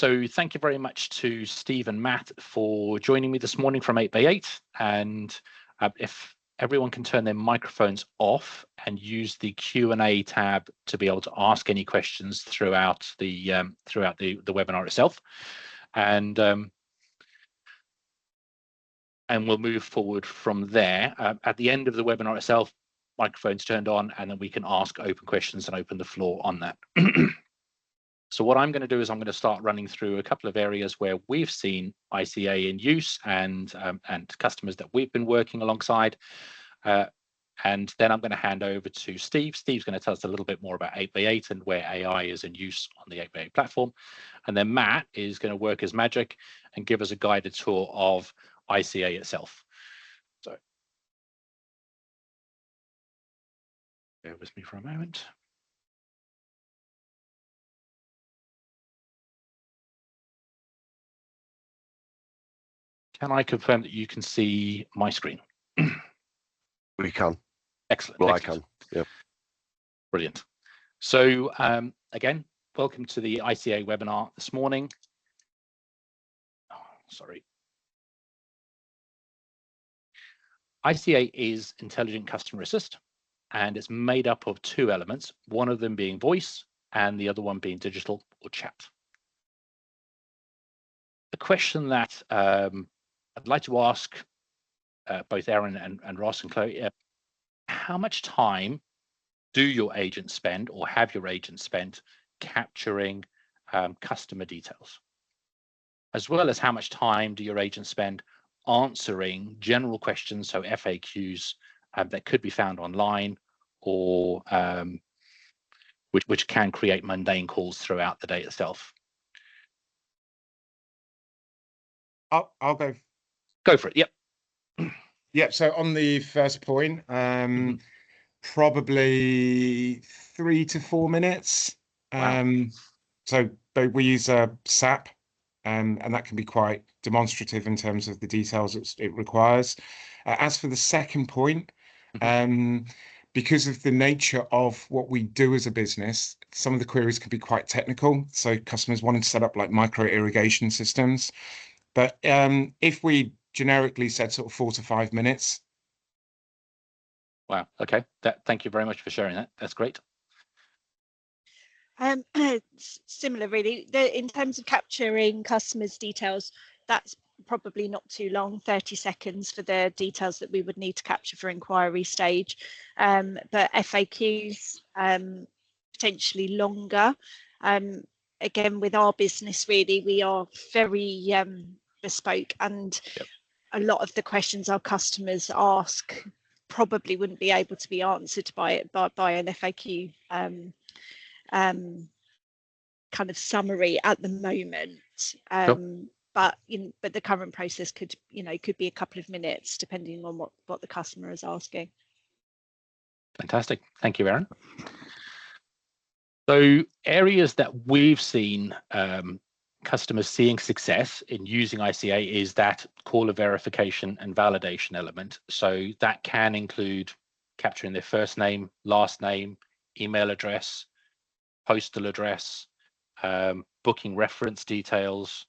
So thank you very much to Steve and Matt for joining me this morning from 8x8. And if everyone can turn their microphones off and use the Q&A tab to be able to ask any questions throughout the webinar itself. And we'll move forward from there. At the end of the webinar itself, microphones turned on, and then we can ask open questions and open the floor on that. So what I'm going to do is I'm going to start running through a couple of areas where we've seen ICA in use and customers that we've been working alongside. And then I'm going to hand over to Steve. Steve's going to tell us a little bit more about 8x8 and where AI is in use on the 8x8 platform. And then Matt is going to work his magic and give us a guided tour of ICA itself. So bear with me for a moment. Can I confirm that you can see my screen? We can. Excellent. Well, excellent. I can. Yeah. Brilliant. So again, welcome to the ICA webinar this morning. Oh, sorry. ICA is Intelligent Customer Assist, and it's made up of two elements, one of them being voice and the other one being digital or chat. The question that I'd like to ask both Aaron and Ross and Chloe, how much time do your agents spend or have your agents spent capturing customer details? As well as how much time do your agents spend answering general questions, so FAQs that could be found online or which can create mundane calls throughout the day itself? I'll go. Go for it. Yep. Yep. So on the first point, probably 3 to 4 minutes. Wow. So we use SAP, and that can be quite demonstrative in terms of the details it requires. As for the second point, because of the nature of what we do as a business, some of the queries can be quite technical. So customers wanting to set up like micro irrigation systems. But if we generically said sort of 4 to 5 minutes. Wow. Okay. Thank you very much for sharing that. That's great. Similar, really. In terms of capturing customers' details, that's probably not too long, 30 seconds for the details that we would need to capture for inquiry stage. But FAQs, potentially longer. Again, with our business, really, we are very bespoke, and a lot of the questions our customers ask probably wouldn't be able to be answered by an FAQ kind of summary at the moment. But the current process could be a couple of minutes depending on what the customer is asking. Fantastic. Thank you, Aaron. So areas that we've seen customers seeing success in using ICA is that caller verification and validation element. So that can include capturing their first name, last name, email address, postal address, booking reference details.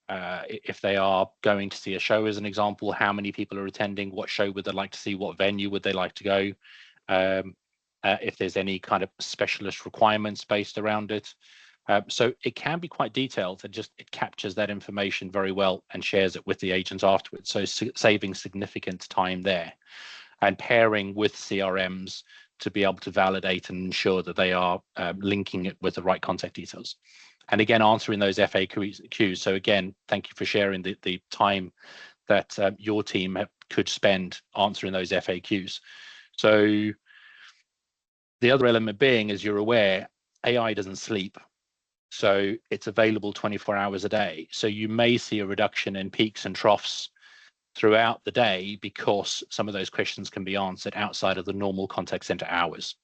If they are going to see a show, as an example, how many people are attending, what show would they like to see, what venue would they like to go, if there's any kind of specialist requirements based around it. So it can be quite detailed, and it captures that information very well and shares it with the agents afterwards. So saving significant time there, and pairing with CRMs to be able to validate and ensure that they are linking it with the right contact details. And again, answering those FAQs. So again, thank you for sharing the time that your team could spend answering those FAQs. So the other element being, as you're aware, AI doesn't sleep. So it's available 24 hours a day. So you may see a reduction in peaks and troughs throughout the day because some of those questions can be answered outside of the normal contact center hours.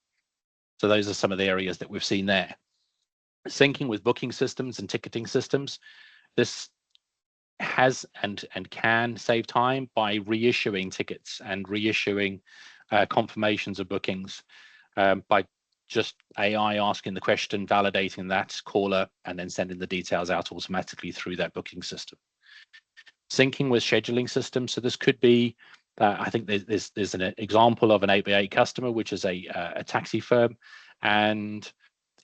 So those are some of the areas that we've seen there. Syncing with booking systems and ticketing systems, this has and can save time by reissuing tickets and reissuing confirmations of bookings by just AI asking the question, validating that caller, and then sending the details out automatically through that booking system. Syncing with scheduling systems. So this could be, I think there's an example of an 8x8 customer, which is a taxi firm. And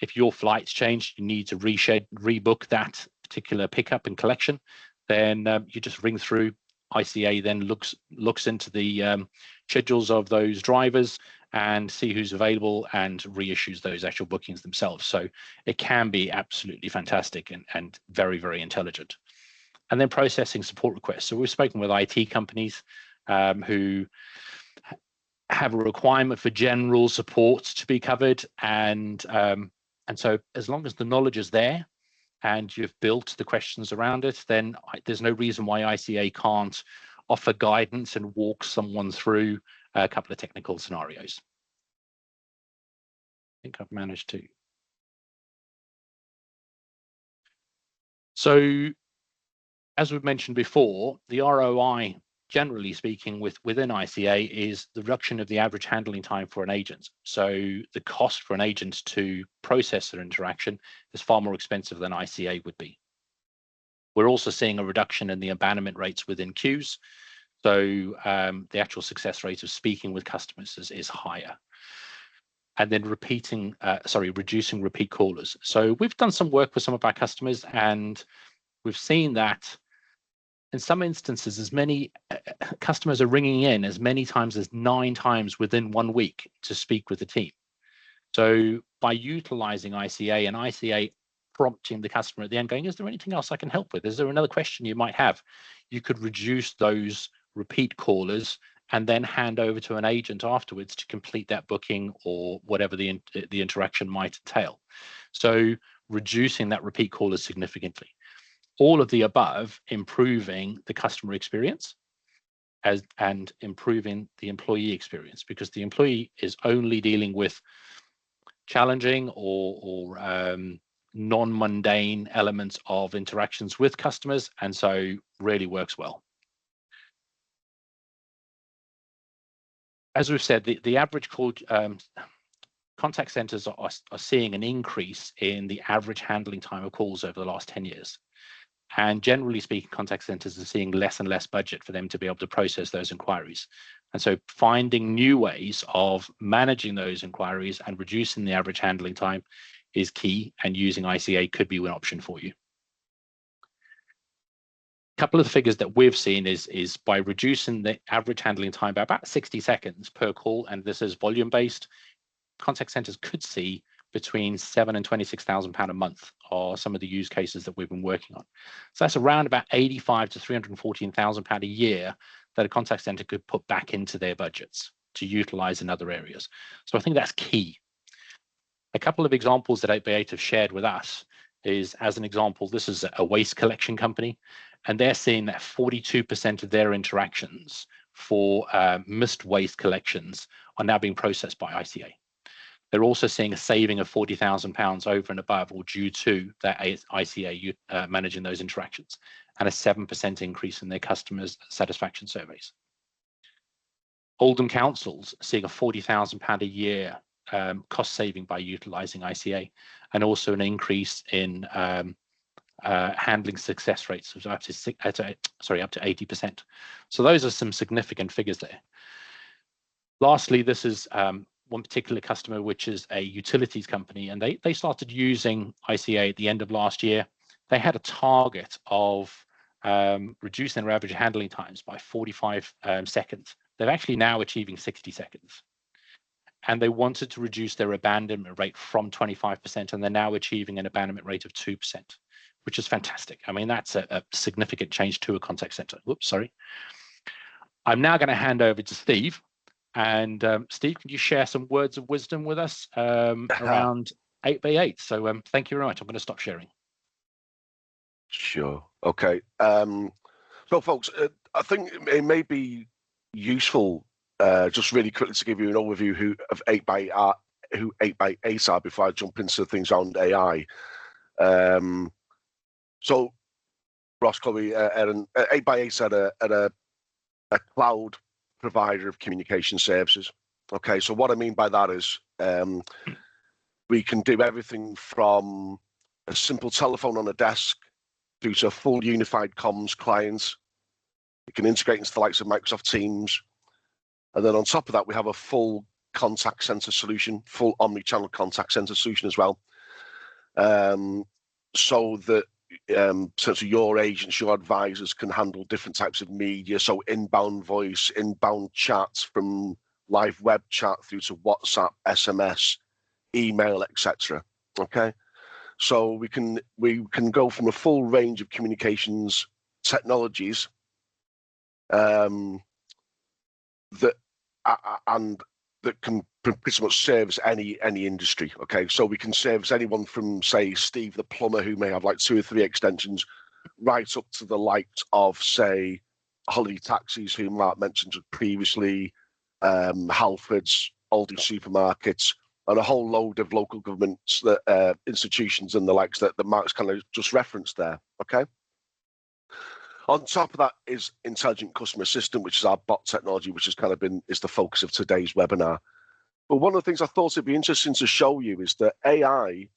if your flight's changed, you need to rebook that particular pickup and collection, then you just ring through. ICA then looks into the schedules of those drivers and see who's available and reissues those actual bookings themselves. So it can be absolutely fantastic and very, very intelligent. And then processing support requests. So we've spoken with IT companies who have a requirement for general support to be covered, and so as long as the knowledge is there and you've built the questions around it, then there's no reason why ICA can't offer guidance and walk someone through a couple of technical scenarios. I think I've managed to. So as we've mentioned before, the ROI, generally speaking, within ICA is the reduction of the average handling time for an agent. So the cost for an agent to process their interaction is far more expensive than ICA would be. We're also seeing a reduction in the abandonment rates within queues. So the actual success rate of speaking with customers is higher. And then reducing repeat callers. So we've done some work with some of our customers, and we've seen that in some instances, as many customers are ringing in as many times as 9 times within 1 week to speak with the team. So by utilizing ICA and ICA prompting the customer at the end going, is there anything else I can help with? Is there another question you might have? You could reduce those repeat callers and then hand over to an agent afterwards to complete that booking or whatever the interaction might entail. So reducing that repeat callers significantly. All of the above improving the customer experience and improving the employee experience, because the employee is only dealing with challenging or non-mundane elements of interactions with customers, and so really works well. As we've said, the average call contact centers are seeing an increase in the average handling time of calls over the last 10 years. And generally speaking, contact centers are seeing less and less budget for them to be able to process those inquiries. And so finding new ways of managing those inquiries and reducing the average handling time is key, and using ICA could be an option for you. A couple of the figures that we've seen is by reducing the average handling time by about 60 seconds per call, and this is volume based, contact centers could see between £7,000 and £26,000 a month are some of the use cases that we've been working on. So that's around about £85,000 to £314,000 a year that a contact center could put back into their budgets to utilize in other areas. So I think that's key. A couple of examples that 8x8 have shared with us is, as an example, this is a waste collection company, and they're seeing that 42% of their interactions for missed waste collections are now being processed by ICA. They're also seeing a saving of £40,000 over and above, or due to that ICA managing those interactions, and a 7% increase in their customers' satisfaction surveys. Oldham Council's seeing a £40,000 a year cost saving by utilizing ICA, and also an increase in handling success rates of up to 80%. So those are some significant figures there. Lastly, this is one particular customer, which is a utilities company, and they started using ICA at the end of last year. They had a target of reducing their average handling times by 45 seconds. They're actually now achieving 60 seconds. And they wanted to reduce their abandonment rate from 25%, and they're now achieving an abandonment rate of 2%, which is fantastic. I mean, that's a significant change to a contact center. Whoops, sorry. I'm now going to hand over to Steve. And Steve, can you share some words of wisdom with us around 8x8? So thank you very much. I'm going to stop sharing. Sure. Okay. So, folks, I think it may be useful just really quickly to give you an overview of 8x8 are before I jump into things around AI. So, Ross, Chloe, Erin, 8x8 are a cloud provider of communication services. Okay, so what I mean by that is We can do everything from a simple telephone on a desk through to a full unified comms client. We can integrate into the likes of Microsoft Teams. And then on top of that, we have a full contact center solution, full omni-channel contact center solution as well. So that essentially your agents, your advisors can handle different types of media. So inbound voice, inbound chats, from live web chat through to WhatsApp, SMS, email, etc. Okay. So we can go from a full range of communications technologies that can pretty much service any industry. Okay, so we can service anyone from, say, Steve the plumber, who may have like 2 or 3 extensions, right up to the likes of, say, Holiday Taxis, who Mark mentioned previously, Halfords, Aldi supermarkets, and a whole load of local governments, institutions and the likes that Mark's kind of just referenced there. Okay. On top of that is Intelligent Customer Assistant, which is our bot technology, which has kind of is the focus of today's webinar. But one of the things I thought it'd be interesting to show you is that AI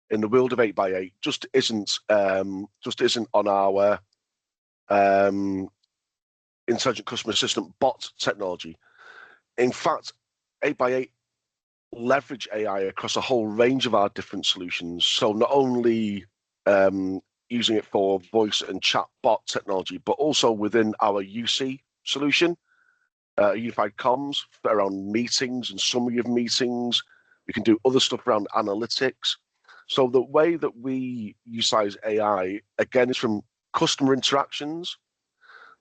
in the world of 8x8 just isn't on our Intelligent Customer Assistant bot technology. In fact, 8x8 leverage AI across a whole range of our different solutions. So not only using it for voice and chat bot technology, but also within our UC solution, unified comms, around meetings and summary of meetings. We can do other stuff around analytics. So the way that we utilize AI, again, is from customer interactions,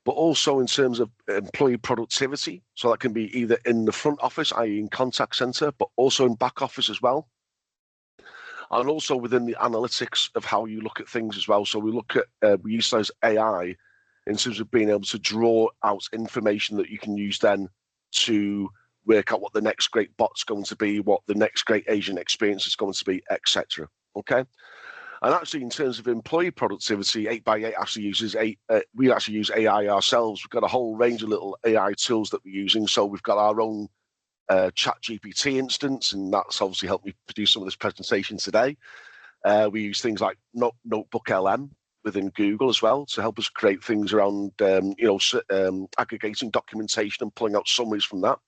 but also in terms of employee productivity. So that can be either in the front office, i.e. in contact center, but also in back office as well. And also within the analytics of how you look at things as well. So we look at, we utilize AI in terms of being able to draw out information that you can use then to work out what the next great bot's going to be, what the next great agent experience is going to be, etc. Okay. And actually, in terms of employee productivity, 8x8 actually uses we actually use AI ourselves. We've got a whole range of little AI tools that we're using. So we've got our own ChatGPT instance, and that's obviously helped me produce some of this presentation today. We use things like Notebook LM within Google as well to help us create things around, aggregating documentation and pulling out summaries from that.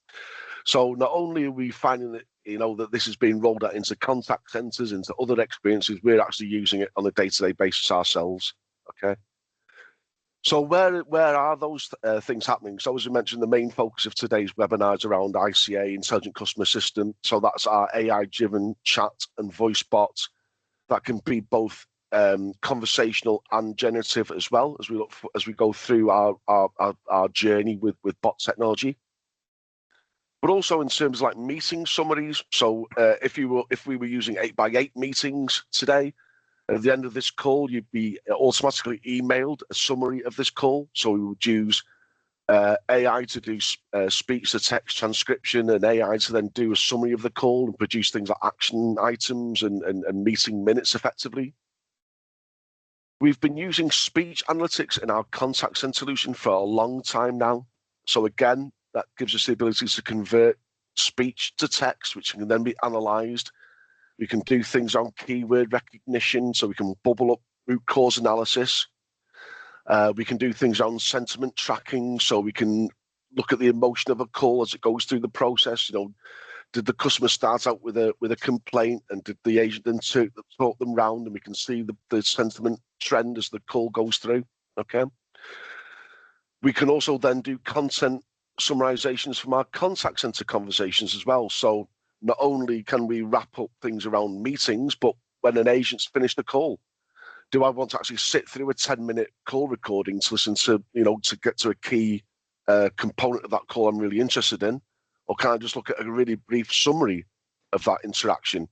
So not only are we finding that, that this is being rolled out into contact centers, into other experiences, we're actually using it on a day-to-day basis ourselves. Okay. So where are those things happening? So as we mentioned, the main focus of today's webinar is around ICA, Intelligent Customer Assistant. So that's our AI-driven chat and voice bot that can be both conversational and generative as well as we go through our journey with bot technology. But also in terms of like meeting summaries. So if we were using 8x8 meetings today, at the end of this call, you'd be automatically emailed a summary of this call. So we would use AI to do speech to text transcription, and AI to then do a summary of the call and produce things like action items and meeting minutes effectively. We've been using speech analytics in our contact center solution for a long time now. So again, that gives us the ability to convert speech to text, which can then be analyzed. We can do things on keyword recognition, so we can bubble up root cause analysis. We can do things on sentiment tracking, so we can look at the emotion of a call as it goes through the process. Did the customer start out with a complaint, and did the agent then talk them round, and we can see the sentiment trend as the call goes through. Okay. We can also then do content summarizations from our contact center conversations as well. So not only can we wrap up things around meetings, but when an agent's finished the call, do I want to actually sit through a 10-minute call recording to listen to, to get to a key component of that call I'm really interested in? Or can I just look at a really brief summary of that interaction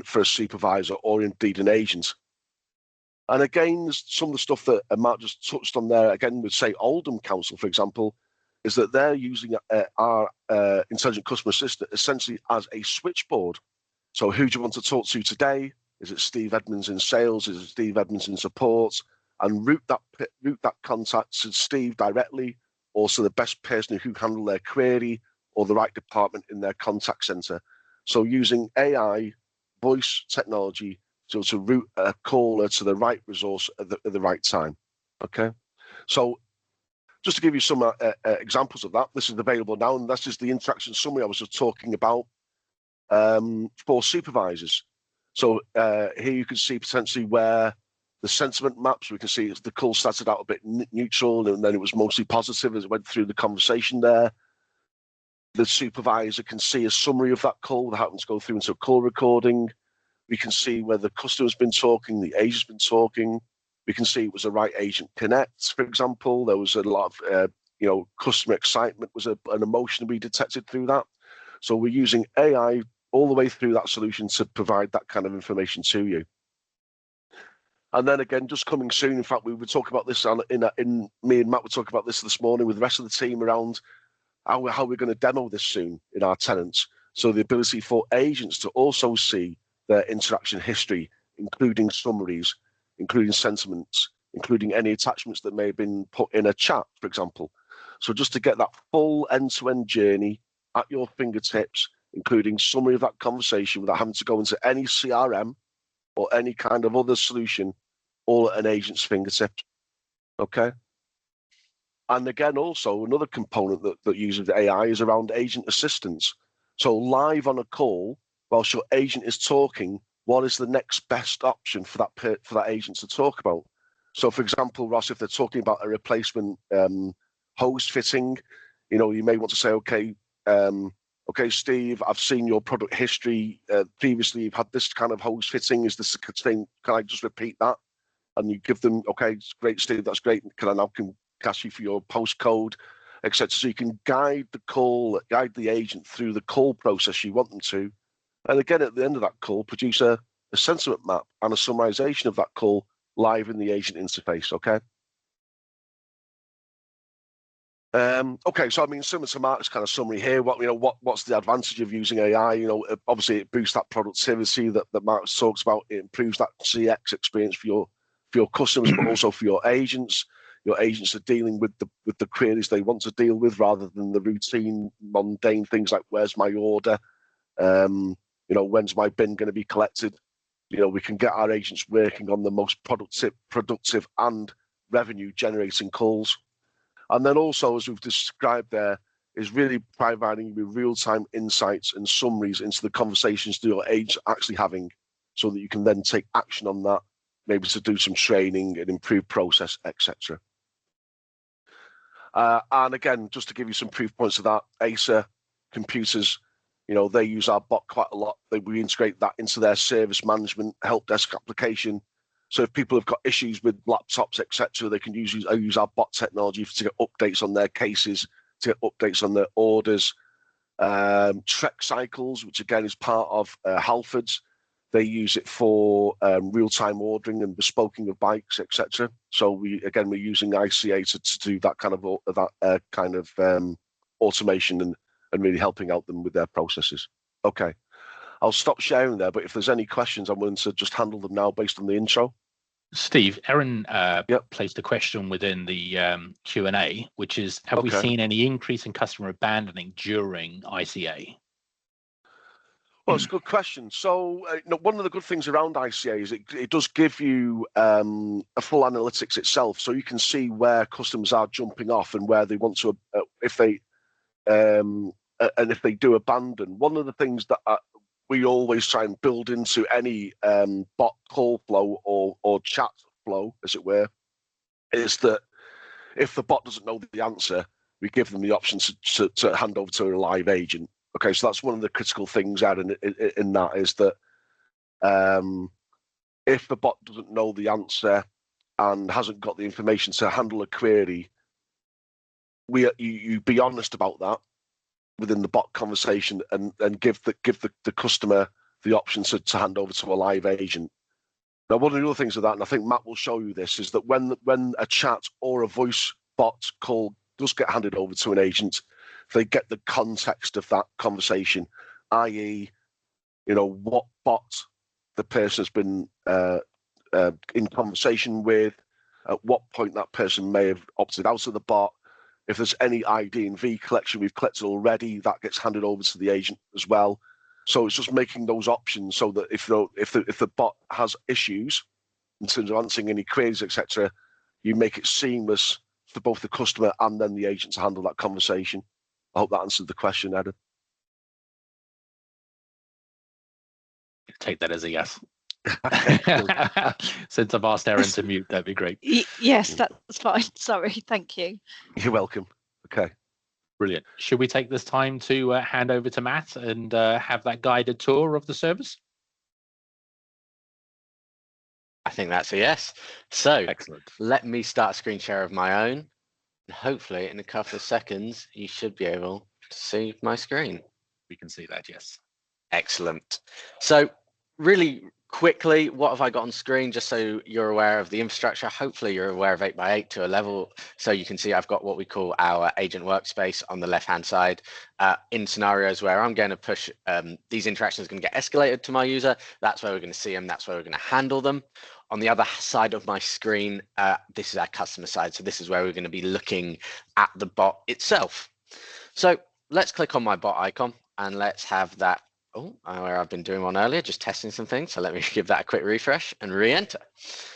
for a supervisor or indeed an agent? And again, some of the stuff that Mark just touched on there, again, with say Oldham Council, for example, is that they're using our Intelligent Customer Assistant essentially as a switchboard. So who do you want to talk to today? Is it Steve Edmonds in sales? Is it Steve Edmonds in support? And route that contact to Steve directly, or to the best person who can handle their query, or the right department in their contact center. So using AI voice technology to route a caller to the right resource at the right time. Okay, so just to give you some examples of that, this is available now, and that's just the interaction summary I was just talking about for supervisors. So here you can see potentially where the sentiment maps, we can see the call started out a bit neutral and then it was mostly positive as it went through the conversation there. The supervisor can see a summary of that call that happens to go through into a call recording. We can see where the customer's been talking, the agent's been talking. We can see it was the right agent connect, for example. There was a lot of, customer excitement was an emotion we detected through that. So we're using AI all the way through that solution to provide that kind of information to you. And then again, just coming soon, in fact, we would talk about this in me and Matt would talk about this morning with the rest of the team around how we're going to demo this soon in our tenants. So the ability for agents to also see their interaction history, including summaries, including sentiments, including any attachments that may have been put in a chat, for example. So just to get that full end-to-end journey at your fingertips, including summary of that conversation without having to go into any CRM or any kind of other solution, all at an agent's fingertips. Okay. And again, also another component that uses AI is around agent assistance. So live on a call, whilst your agent is talking, what is the next best option for that agent to talk about? So, for example, Ross, if they're talking about a replacement hose fitting, you may want to say, okay, Steve, I've seen your product history. Previously, you've had this kind of hose fitting. Is this a thing? Can I just repeat that? And you give them, okay, great, Steve, that's great. Can I now ask you for your postcode, etc. So you can guide the agent through the call process you want them to. And again, at the end of that call, produce a sentiment map and a summarization of that call live in the agent interface, okay? Okay, so I mean, similar to Mark's kind of summary here, what's the advantage of using AI? Obviously it boosts that productivity that Mark talks about. It improves that CX experience for your customers, but also for your agents. Your agents are dealing with the queries they want to deal with rather than the routine, mundane things like where's my order, when's my bin going to be collected. We can get our agents working on the most productive and revenue generating calls. And then also, as we've described there, is really providing you with real-time insights and summaries into the conversations that your agents are actually having so that you can then take action on that, maybe to do some training and improve process, etc. And again, just to give you some proof points of that, ICA computers, they use our bot quite a lot. We integrate that into their service management help desk application. So if people have got issues with laptops, etc., they can use our bot technology to get updates on their cases, to get updates on their orders. Trek cycles, which again is part of Halfords, they use it for real-time ordering and bespoking of bikes, etc. So we're using ICA to do that kind of automation and really helping out them with their processes. Okay, I'll stop sharing there, but if there's any questions, I'm willing to just handle them now based on the intro. Steve, Erin placed a question within the Q&A, which is, have we seen any increase in customer abandoning during ICA? Well, it's a good question. So one of the good things around ICA is it does give you a full analytics itself. So you can see where customers are jumping off and where they want to, if they do abandon. One of the things that we always try and build into any bot call flow or chat flow, as it were, is that if the bot doesn't know the answer, we give them the option to hand over to a live agent. Okay, so that's one of the critical things out in that is that if the bot doesn't know the answer and hasn't got the information to handle a query, you be honest about that within the bot conversation and give the customer the option to hand over to a live agent. Now, one of the other things of that, and I think Matt will show you this, is that when a chat or a voice bot call does get handed over to an agent, they get the context of that conversation, i.e., what bot the person has been in conversation with, at what point that person may have opted out of the bot. If there's any ID and V collection we've collected already, that gets handed over to the agent as well. So it's just making those options so that if the bot has issues in terms of answering any queries, etc., you make it seamless for both the customer and then the agent to handle that conversation. I hope that answered the question, Adam. Take that as a yes. Since I've asked Erin to mute, that'd be great. Yes, that's fine. Sorry, thank you. You're welcome. Okay. Brilliant. Should we take this time to hand over to Matt and have that guided tour of the service? I think that's a yes. So Excellent. let me start a screen share of my own. And hopefully in a couple of seconds, you should be able to see my screen. We can see that, yes. Excellent. So really quickly, what have I got on screen, just so you're aware of the infrastructure? Hopefully you're aware of 8x8 to a level, so you can see I've got what we call our agent workspace on the left-hand side. In scenarios where I'm going to push, these interactions are going to get escalated to my user, that's where we're going to see them, that's where we're going to handle them. On the other side of my screen, this is our customer side, so this is where we're going to be looking at the bot itself. So let's click on my bot icon and let's have that. Oh, where I've been doing one earlier, just testing some things. So let me give that a quick refresh and re-enter.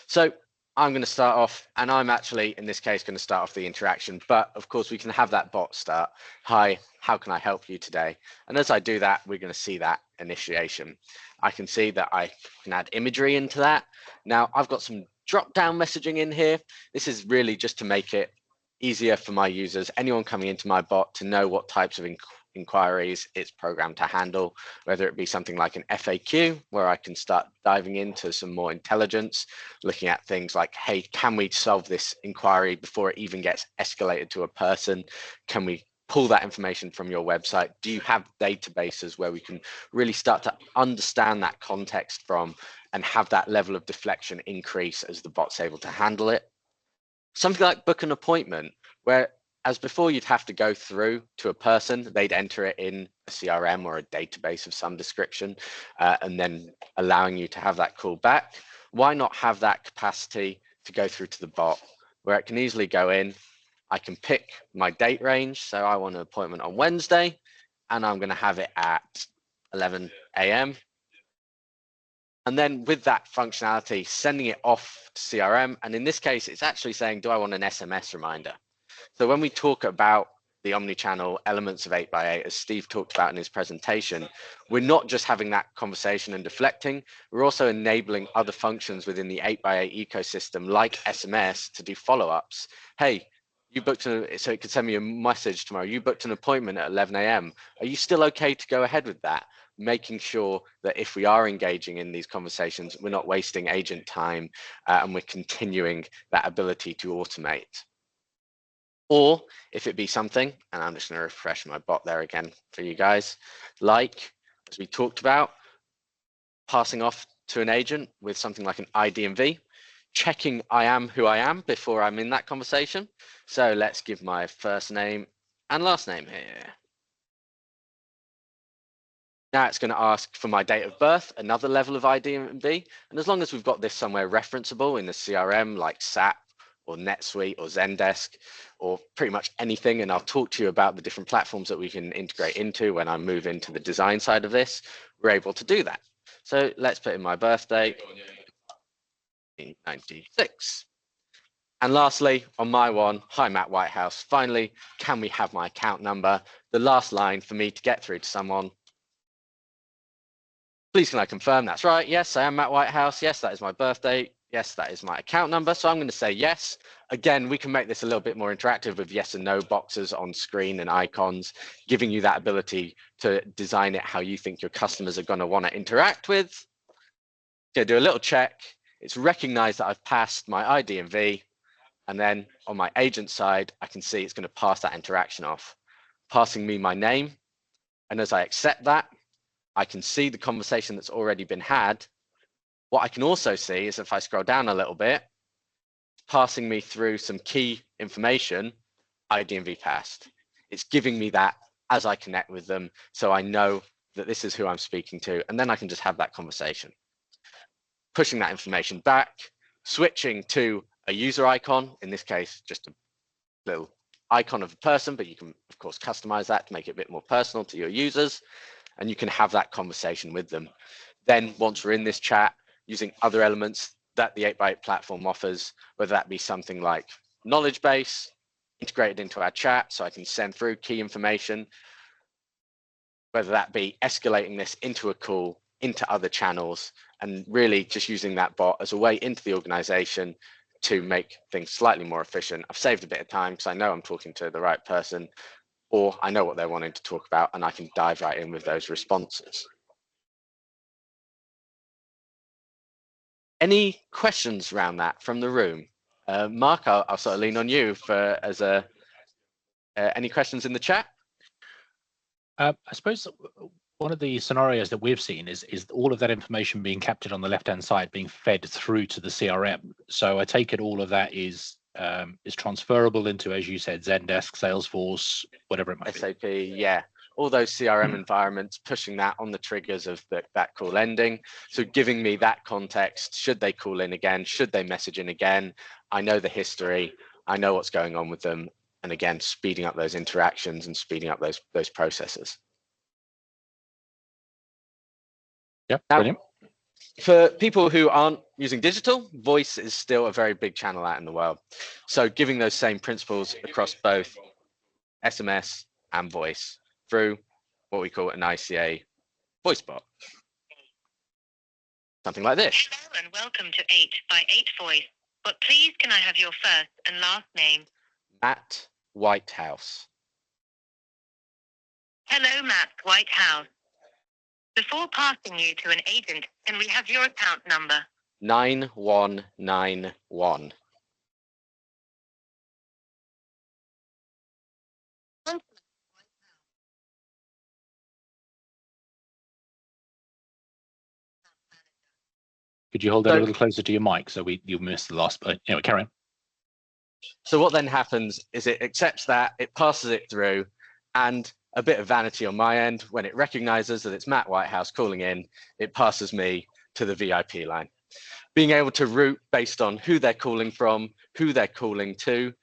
So I'm going to start off, and I'm actually, in this case, going to start off the interaction. But of course, we can have that bot start. Hi, how can I help you today? And as I do that, we're going to see that initiation. I can see that I can add imagery into that. Now, I've got some drop-down messaging in here. This is really just to make it easier for my users, anyone coming into my bot, to know what types of inquiries it's programmed to handle, whether it be something like an FAQ, where I can start diving into some more intelligence, looking at things like, hey, can we solve this inquiry before it even gets escalated to a person? Can we pull that information from your website? Do you have databases where we can really start to understand that context from and have that level of deflection increase as the bot's able to handle it? Something like book an appointment, where as before you'd have to go through to a person, they'd enter it in a CRM or a database of some description, and then allowing you to have that call back. Why not have that capacity to go through to the bot, where it can easily go in? I can pick my date range, so I want an appointment on Wednesday, and I'm going to have it at 11 a.m. And then with that functionality, sending it off to CRM. And in this case, it's actually saying, do I want an SMS reminder? So when we talk about the omnichannel elements of 8x8, as Steve talked about in his presentation, we're not just having that conversation and deflecting, we're also enabling other functions within the 8x8 ecosystem, like SMS, to do follow-ups. Hey, you booked so it could send me a message tomorrow, you booked an appointment at 11 a.m. Are you still okay to go ahead with that? Making sure that if we are engaging in these conversations, we're not wasting agent time, and we're continuing that ability to automate. Or if it be something, and I'm just going to refresh my bot there again for you guys, like, as we talked about, passing off to an agent with something like an IDMV, checking I am who I am before I'm in that conversation. So let's give my first name and last name here. Now it's going to ask for my date of birth, another level of IDMV. And as long as we've got this somewhere referenceable in the CRM like SAP or NetSuite or Zendesk or pretty much anything, and I'll talk to you about the different platforms that we can integrate into when I move into the design side of this, we're able to do that. So let's put in my birthday, 1996. And lastly, on my one, hi, Matt Whitehouse. Finally, can we have my account number? The last line for me to get through to someone. Please can I confirm that's right? Yes, I am Matt Whitehouse. Yes, that is my birthday. Yes, that is my account number. So I'm going to say yes. Again, we can make this a little bit more interactive with yes and no boxes on screen and icons, giving you that ability to design it how you think your customers are going to want to interact with. Going to do a little check. It's recognized that I've passed my IDMV. And then on my agent side, I can see it's going to pass that interaction off, passing me my name. And as I accept that, I can see the conversation that's already been had. What I can also see is if I scroll down a little bit, passing me through some key information, IDMV passed. It's giving me that as I connect with them, so I know that this is who I'm speaking to, and then I can just have that conversation. Pushing that information back, switching to a user icon, in this case, just a little icon of a person, but you can, of course, customize that to make it a bit more personal to your users. and you can have that conversation with them. Then once we're in this chat, using other elements that the 8x8 platform offers, whether that be something like knowledge base integrated into our chat so I can send through key information, whether that be escalating this into a call, into other channels, and really just using that bot as a way into the organization to make things slightly more efficient. I've saved a bit of time because I know I'm talking to the right person, or I know what they're wanting to talk about, and I can dive right in with those responses. Any questions around that from the room? Mark, I'll sort of lean on you for any questions in the chat? I suppose one of the scenarios that we've seen is all of that information being captured on the left-hand side being fed through to the CRM. So I take it all of that is transferable into, as you said, Zendesk, Salesforce, whatever it might be. SAP, yeah. All those CRM environments, pushing that on the triggers of that call ending. So giving me that context, should they call in again? Should they message in again? I know the history, I know what's going on with them. And again, speeding up those interactions and speeding up those processes. Yeah, now, brilliant. For people who aren't using digital, voice is still a very big channel out in the world. So giving those same principles across both SMS and voice through what we call an ICA voice bot. Something like this. Hello and welcome to 8x8 Voice. But please can I have your first and last name? Matt Whitehouse. Hello, Matt Whitehouse. Before passing you to an agent, can we have your account number? 9191. Could you hold that a little closer to your mic so you missed the last, but anyway, carry on. So what then happens is it accepts that, it passes it through, and a bit of vanity on my end, when it recognizes that it's Matt Whitehouse calling in, it passes me to the VIP line. Being able to route based on who they're calling from, who they're calling to.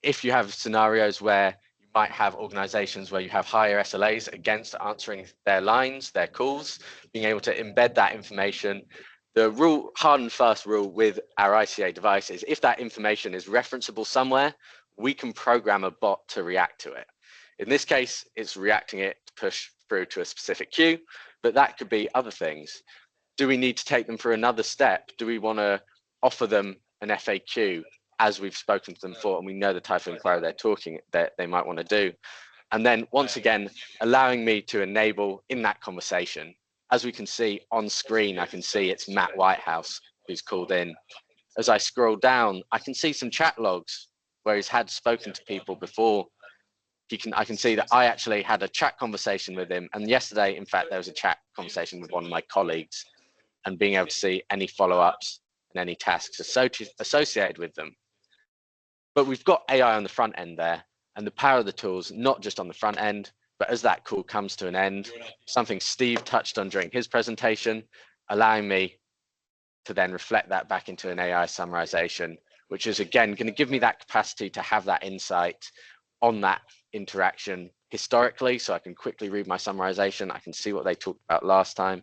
If you have scenarios where you might have organizations where you have higher SLAs against answering their lines, their calls, being able to embed that information. The rule, hard and fast rule with our ICA device is if that information is referenceable somewhere, we can program a bot to react to it. In this case, it's reacting it to push through to a specific queue, but that could be other things. Do we need to take them for another step? Do we want to offer them an FAQ as we've spoken to them for, and we know the type of inquiry that they might want to do? And then once again, allowing me to enable in that conversation. As we can see on screen, I can see it's Matt Whitehouse who's called in. As I scroll down, I can see some chat logs where he's had spoken to people before. I can see that I actually had a chat conversation with him. And yesterday, in fact, there was a chat conversation with one of my colleagues, and being able to see any follow-ups and any tasks associated with them. But we've got AI on the front end there, and the power of the tools, not just on the front end, but as that call comes to an end, something Steve touched on during his presentation, allowing me to then reflect that back into an AI summarization, which is again going to give me that capacity to have that insight on that interaction historically, so I can quickly read my summarization, I can see what they talked about last time,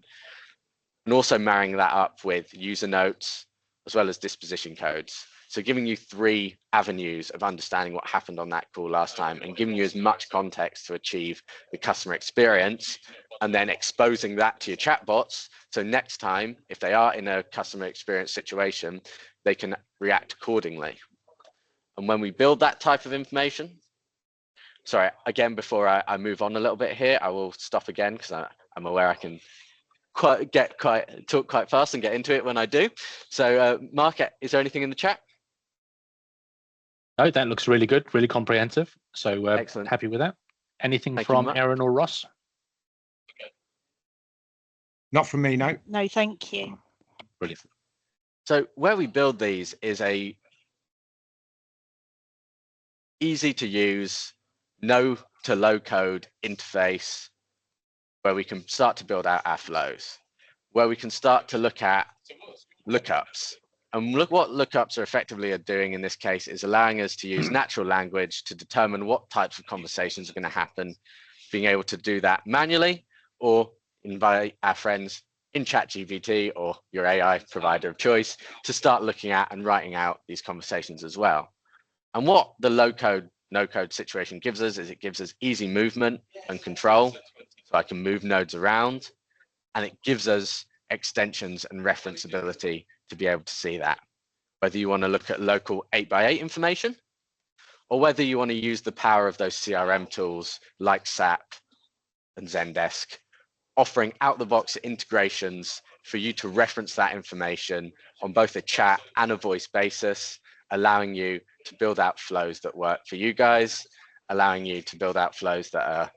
and also marrying that up with user notes as well as disposition codes. So giving you 3 avenues of understanding what happened on that call last time and giving you as much context to achieve the customer experience, and then exposing that to your chatbots. So next time, if they are in a customer experience situation, they can react accordingly. And when we build that type of information, sorry, again, before I move on a little bit here, I will stop again because I'm aware I can talk quite fast and get into it when I do. So Mark, is there anything in the chat? No, that looks really good, really comprehensive. So Excellent. Happy with that. Anything Thank from you, Aaron or Ross? Not from me, no. No, thank you. Brilliant. So where we build these is a easy to use, no to low code interface where we can start to build out our flows, where we can start to look at lookups. And look what lookups are effectively doing in this case is allowing us to use natural language to determine what types of conversations are going to happen, being able to do that manually or invite our friends in ChatGPT or your AI provider of choice to start looking at and writing out these conversations as well. And what the low code, no code situation gives us is it gives us easy movement and control. So I can move nodes around, and it gives us extensions and referenceability to be able to see that. Whether you want to look at local 8x8 information, or whether you want to use the power of those CRM tools like SAP and Zendesk, offering out-the-box integrations for you to reference that information on both a chat and a voice basis, allowing you to build out flows that work for you guys, allowing you to build out flows that are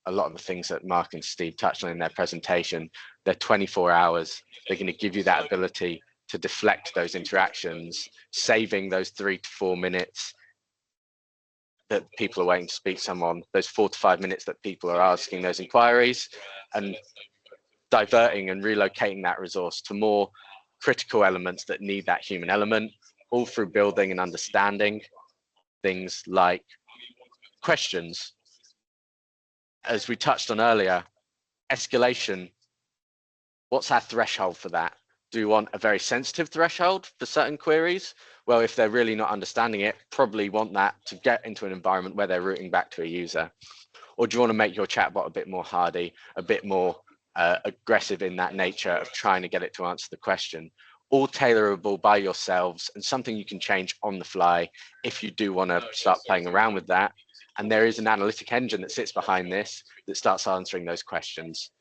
a lot of the things that Mark and Steve touched on in their presentation. They're 24 hours. They're going to give you that ability to deflect those interactions, saving those 3 to 4 minutes that people are waiting to speak to someone, those 4 to 5 minutes that people are asking those inquiries, and diverting and relocating that resource to more critical elements that need that human element, all through building and understanding things like questions. As we touched on earlier, escalation, what's our threshold for that? Do we want a very sensitive threshold for certain queries? Well, if they're really not understanding it, probably want that to get into an environment where they're routing back to a user. Or do you want to make your chatbot a bit more hardy, a bit more aggressive in that nature of trying to get it to answer the question? All tailorable by yourselves and something you can change on the fly if you do want to start playing around with that. And there is an analytic engine that sits behind this that starts answering those questions.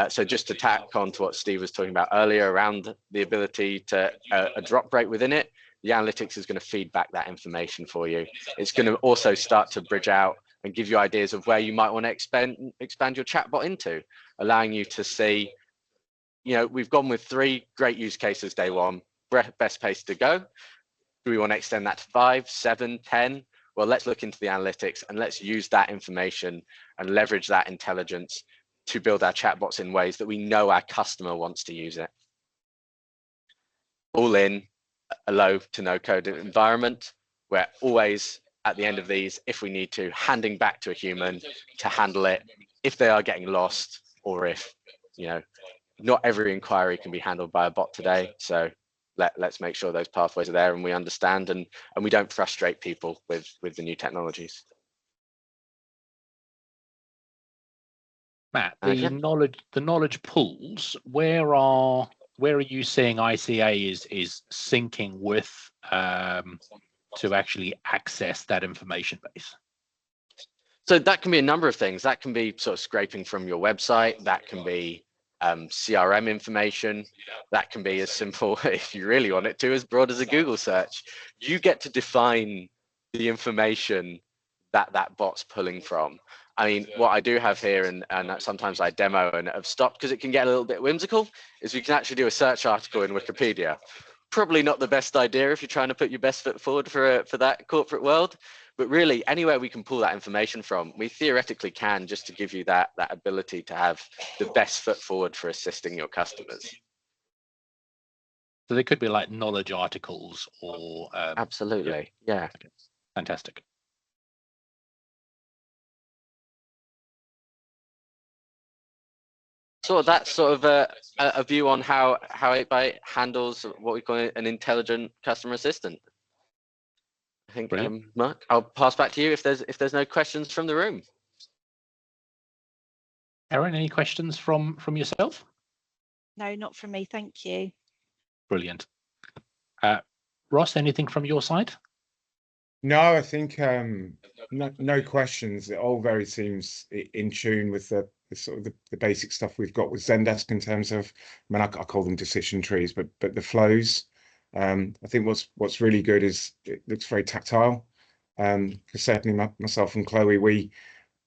So just to tack on to what Steve was talking about earlier around the ability to a drop rate within it, the analytics is going to feed back that information for you. It's going to also start to bridge out and give you ideas of where you might want to expand your chatbot into, allowing you to see, you know, we've gone with 3 great use cases day one, best place to go. Do we want to extend that to 5, 7, 10? Well, let's look into the analytics and let's use that information and leverage that intelligence to build our chatbots in ways that we know our customer wants to use it. All in a low to no code environment. We're always at the end of these, if we need to, handing back to a human to handle it if they are getting lost, or if, you know, not every inquiry can be handled by a bot today. So let's make sure those pathways are there and we understand and we don't frustrate people with the new technologies. Matt, the knowledge pools, where are you seeing ICA is syncing with to actually access that information base? So that can be a number of things. That can be sort of scraping from your website. That can be CRM information. That can be as simple, if you really want it to, as broad as a Google search. You get to define the information that that bot's pulling from. I mean, what I do have here, and sometimes I demo and have stopped because it can get a little bit whimsical, is we can actually do a search article in Wikipedia. Probably not the best idea if you're trying to put your best foot forward for that corporate world, but really anywhere we can pull that information from, we theoretically can, just to give you that ability to have the best foot forward for assisting your customers. So they could be like knowledge articles or absolutely, yeah. Okay. Fantastic. So that's sort of a view on how 8x8 handles what we call an intelligent customer assistant. I think, Mark, I'll pass back to you if there's no questions from the room. Erin, any questions from yourself? No, not from me. Thank you. Brilliant. Ross, anything from your side? No, I think no questions. It all very seems in tune with the sort of the basic stuff we've got with Zendesk in terms of, I mean, I call them decision trees, but the flows. I think what's really good is it looks very tactile. Because certainly myself and Chloe,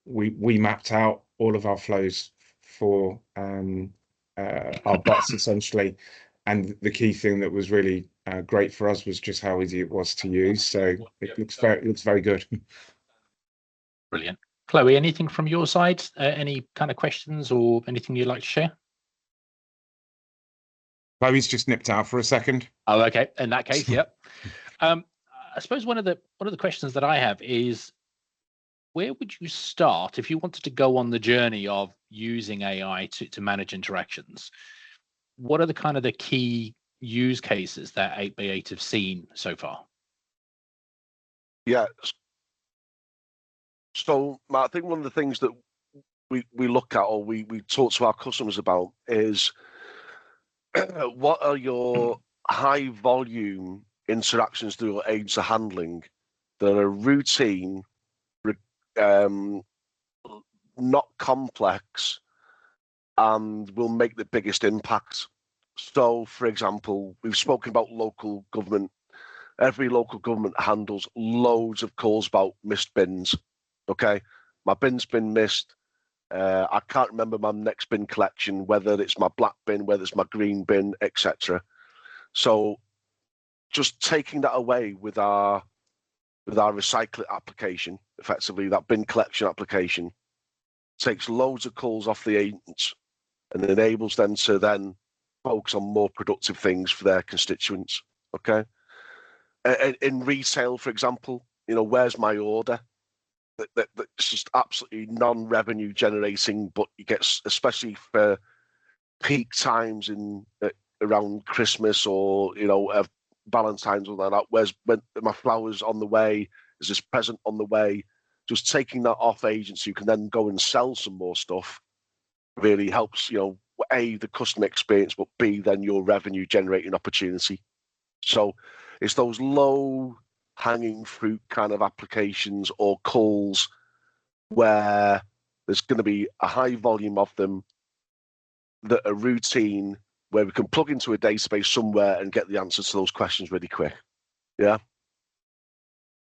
we mapped out all of our flows for our bots essentially, and the key thing that was really great for us was just how easy it was to use. So it looks very good. Brilliant. Chloe, anything from your side? Any kind of questions or anything you'd like to share? Chloe's just nipped out for a second. Oh, okay. In that case, yep. I suppose one of the questions that I have is, where would you start if you wanted to go on the journey of using AI to manage interactions? What are the key use cases that 8x8 have seen so far? Yeah. So, Matt, I think one of the things that we look at, or we talk to our customers about, is what are your high volume interactions that your agents are handling that are routine, not complex, and will make the biggest impact. So, for example, we've spoken about local government. Every local government handles loads of calls about missed bins. Okay, my bin's been missed. I can't remember my next bin collection, whether it's my black bin, whether it's my green bin, etc. So just taking that away with our recycling application, effectively that bin collection application, takes loads of calls off the agents and enables them to then focus on more productive things for their constituents. Okay. In retail, for example, where's my order? That's just absolutely non-revenue generating, but you get, especially for peak times in around Christmas or Valentine's or that. Where's when my flowers on the way? Is this present on the way? Just taking that off agents who can then go and sell some more stuff really helps. A, the customer experience, but B, then your revenue generating opportunity. So it's those low hanging fruit kind of applications or calls where there's going to be a high volume of them that are routine, where we can plug into a database somewhere and get the answers to those questions really quick. Yeah.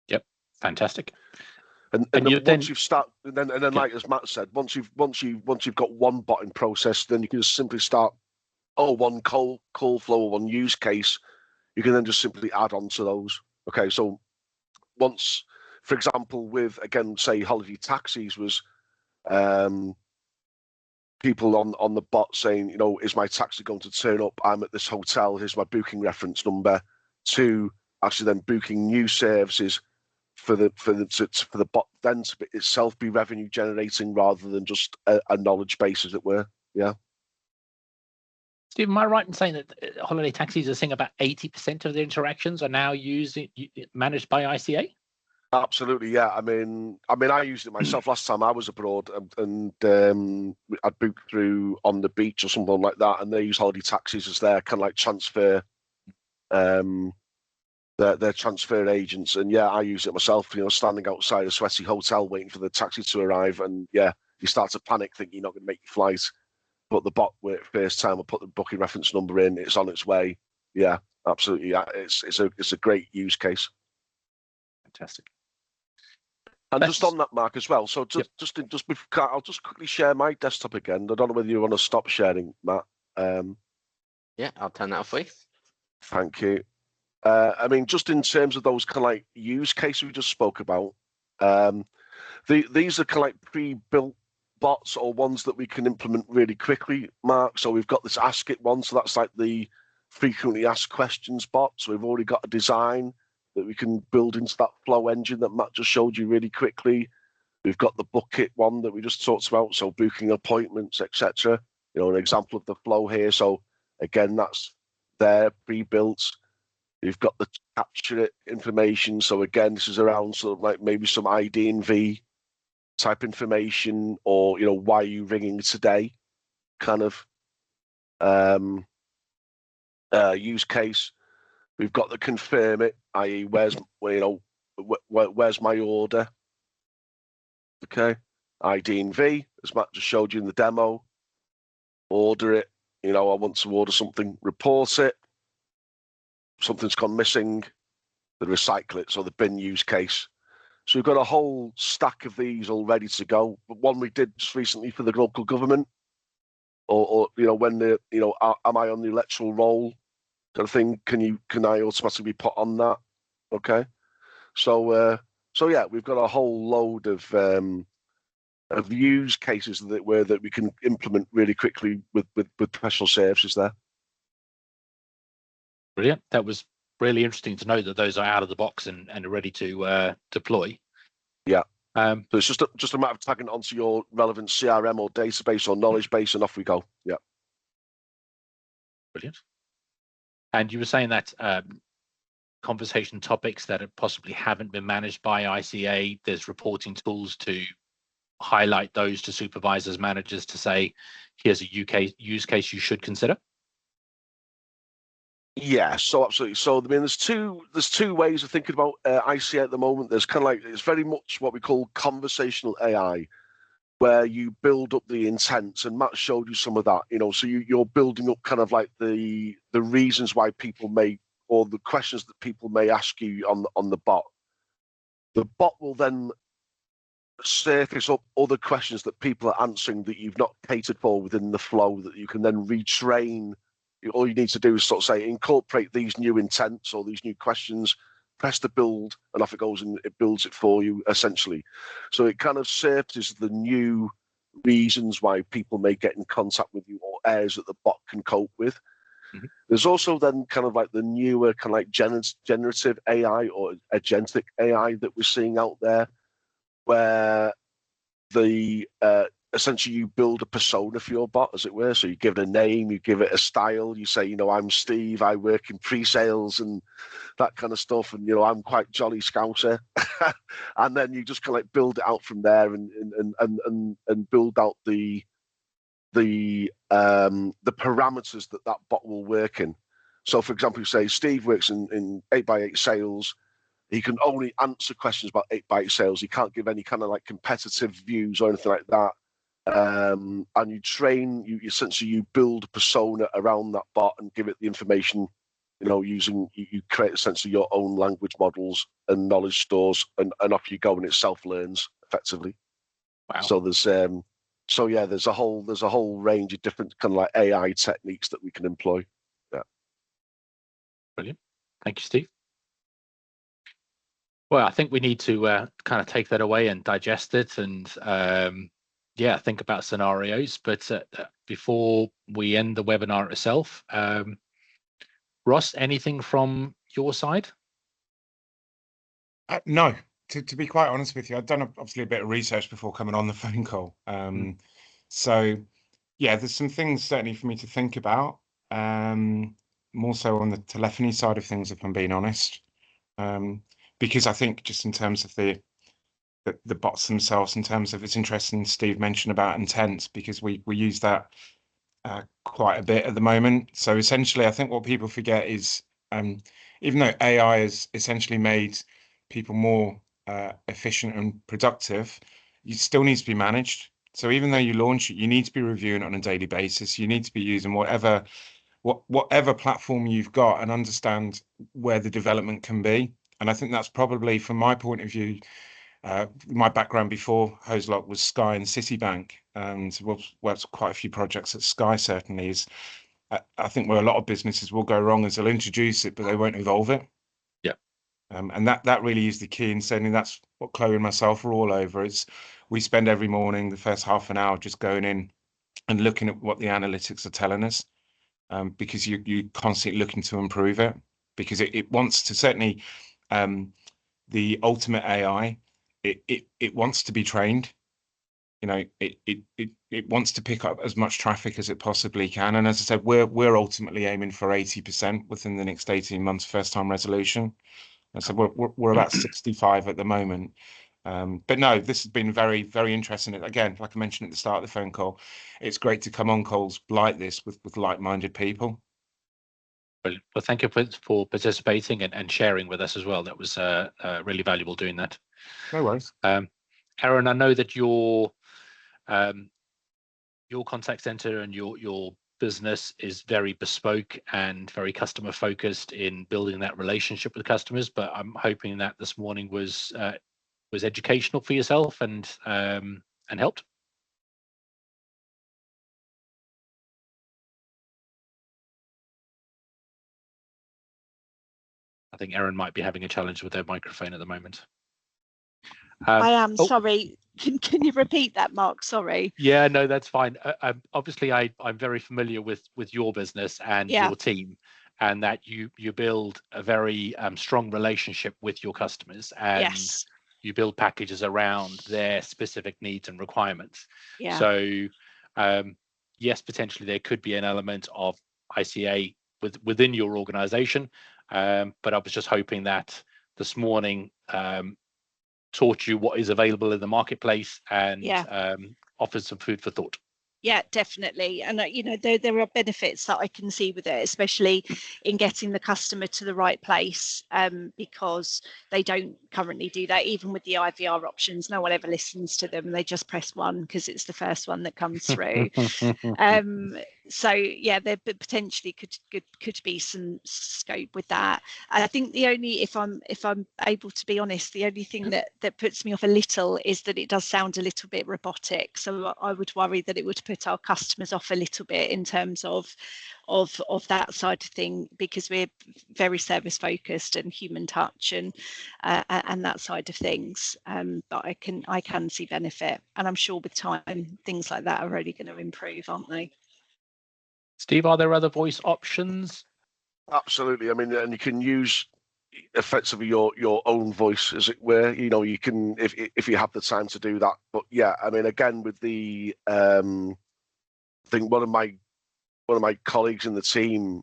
Yep. Fantastic. And once you've started, and then like as Matt said, once you've got one bot in process, then you can just simply start. One call flow or one use case. You can then just simply add on to those. Okay, so once, for example, with, again, say holiday taxis, was people on the bot saying, is my taxi going to turn up? I'm at this hotel. Here's my booking reference number. To actually then booking new services for the bot then to itself be revenue generating rather than just a knowledge base, as it were. Yeah. Steve, am I right in saying that holiday taxis are saying about 80% of their interactions are now managed by ICA? Absolutely, yeah. I mean, I used it myself last time I was abroad, and I'd book through On the Beach or something like that, and they use holiday taxis as their kind of like transfer, their transfer agents. And yeah, I use it myself. Standing outside a sweaty hotel waiting for the taxi to arrive, and yeah, you start to panic, thinking you're not going to make your flight. But the bot worked first time. I put the booking reference number in. It's on its way. Yeah, absolutely. Yeah, it's a great use case. Fantastic. And just on that, Mark, as well. So I'll just quickly share my desktop again. I don't know whether you want to stop sharing, Matt. Yeah, I'll turn that off for you. Thank you. I mean, just in terms of those kind of like use cases we just spoke about, these are kind of like pre-built bots or ones that we can implement really quickly, Mark. So we've got this Ask It one, so that's like the frequently asked questions bot. So we've already got a design that we can build into that flow engine that Matt just showed you really quickly. We've got the bucket one that we just talked about, so booking appointments, etc. An example of the flow here. So again, that's there pre-built. We've got the capture it information. So again, this is around sort of like maybe some ID and V type information, or why are you ringing today kind of use case. We've got the confirm it, i.e. where's my order. Okay, ID and V, as Matt just showed you in the demo. Order it. I want to order something. Report it. Something's gone missing. The recycle it. So the bin use case. So we've got a whole stack of these all ready to go. But one we did just recently for the local government, or when am I on the electoral roll? Kind of thing. Can I automatically be put on that? Okay. So yeah, we've got a whole load of use cases that we can implement really quickly with professional services there. Brilliant. That was really interesting to know that those are out of the box and are ready to deploy. Yeah. So it's just a matter of tagging it onto your relevant CRM or database or knowledge base, and off we go. Yeah. Brilliant. And you were saying that conversation topics that possibly haven't been managed by ICA, there's reporting tools to highlight those to supervisors, managers to say, here's a UK use case you should consider. Yeah, so absolutely. So I mean, there's two ways of thinking about ICA at the moment. There's kind of like, it's very much what we call conversational AI, where you build up the intents, and Matt showed you some of that. So you're building up kind of like the reasons why people may, or the questions that people may ask you on the bot. The bot will then surface up other questions that people are answering that you've not catered for within the flow, that you can then retrain. All you need to do is sort of say, incorporate these new intents or these new questions, press the build, and off it goes, and it builds it for you, essentially. So it kind of surfaces the new reasons why people may get in contact with you, or areas that the bot can cope with. Mm-hmm. There's also then kind of like the newer kind of like generative AI or agentic AI that we're seeing out there, where the essentially you build a persona for your bot, as it were. So you give it a name, you give it a style, you say, I'm Steve, I work in pre-sales and that kind of stuff, and I'm quite jolly scouser. And then you just kind of like build it out from there, and build out the parameters that bot will work in. So for example, you say Steve works in 8x8 sales. He can only answer questions about 8x8 sales. He can't give any kind of like competitive views or anything like that. And you essentially build a persona around that bot and give it the information, using, you create essentially your own language models and knowledge stores, and off you go, and it self-learns effectively. Wow. So there's a whole range of different kind of like AI techniques that we can employ. Yeah. Brilliant. Thank you, Steve. Well, I think we need to kind of take that away and digest it, and think about scenarios. But before we end the webinar itself, Ross, anything from your side? No, to be quite honest with you, I've done obviously a bit of research before coming on the phone call. So yeah, there's some things certainly for me to think about, more so on the telephony side of things, if I'm being honest. Because I think just in terms of the bots themselves, in terms of, it's interesting Steve mentioned about intents, because we use that quite a bit at the moment. So essentially, I think what people forget is, even though AI has essentially made people more efficient and productive, it still needs to be managed. So even though you launch it, you need to be reviewing it on a daily basis. You need to be using whatever platform you've got, and understand where the development can be. And I think that's probably, from my point of view, my background before Hoselock was Sky and Citibank, and worked quite a few projects at Sky. Certainly is, I think, where a lot of businesses will go wrong is they'll introduce it, but they won't evolve it. Yeah. And that really is the key. And certainly that's what Chloe and myself are all over. Is we spend every morning the first half an hour just going in and looking at what the analytics are telling us, because you're constantly looking to improve it, because it wants to, certainly, the ultimate AI, it wants to be trained. It wants to pick up as much traffic as it possibly can. And as I said, we're ultimately aiming for 80% within the next 18 months first time resolution. And so we're about 65 at the moment. But no, this has been very, very interesting. Again, like I mentioned at the start of the phone call, it's great to come on calls like this with like-minded people. Brilliant. Well, thank you for participating and sharing with us as well. That was really valuable doing that. No worries. Aaron, I know that your contact center and your business is very bespoke and very customer focused in building that relationship with customers, but I'm hoping that this morning was educational for yourself and helped. I think Aaron might be having a challenge with their microphone at the moment. I am sorry. Can you repeat that, Mark? Sorry. Yeah, no, that's fine. Obviously, I'm very familiar with your business and your team, and that you build a very strong relationship with your customers, and you build packages around their specific needs and requirements. Yeah. So yes, potentially there could be an element of ICA within your organization, but I was just hoping that this morning taught you what is available in the marketplace and offers some food for thought. Yeah, definitely. And, you know, there are benefits that I can see with it, especially in getting the customer to the right place, because they don't currently do that. Even with the IVR options, no one ever listens to them. They just press 1 because it's the first one that comes through. So yeah, there potentially could be some scope with that. I think the only, if I'm able to be honest, the only thing that puts me off a little is that it does sound a little bit robotic. So I would worry that it would put our customers off a little bit in terms of that side of thing, because we're very service focused and human touch and that side of things. But I can see benefit, and I'm sure with time things like that are only going to improve, aren't they? Steve, are there other voice options? Absolutely. I mean, and you can use effectively your own voice, as it were. You know, you can, if you have the time to do that. But yeah, I mean, again, with the I think one of my colleagues in the team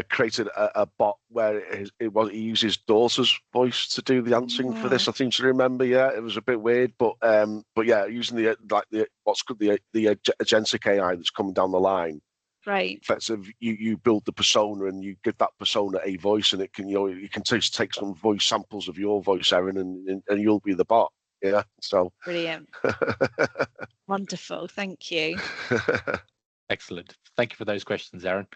created a bot where he used his daughter's voice to do the answering for this. I seem to remember. Yeah, it was a bit weird, but yeah, using the what's called the agentic AI that's coming down the line. Right. Effective, you build the persona and you give that persona a voice, and it can, you know, you can take some voice samples of your voice, Erin, and you'll be the bot. Yeah. So brilliant. Wonderful. Thank you. Excellent. Thank you for those questions, Erin.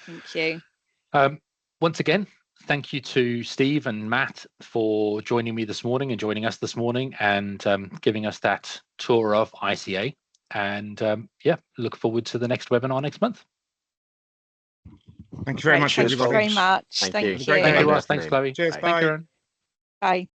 Thank you. Once again, thank you to Steve and Matt for joining me this morning and joining us this morning and giving us that tour of ICA. And yeah, look forward to the next webinar next month. Thank you very much, Thank you everybody. very much. Thank Thank you. you. Great Thank day. you, Ross. Thanks, Chloe. Cheers. Thank you, Erin. Bye.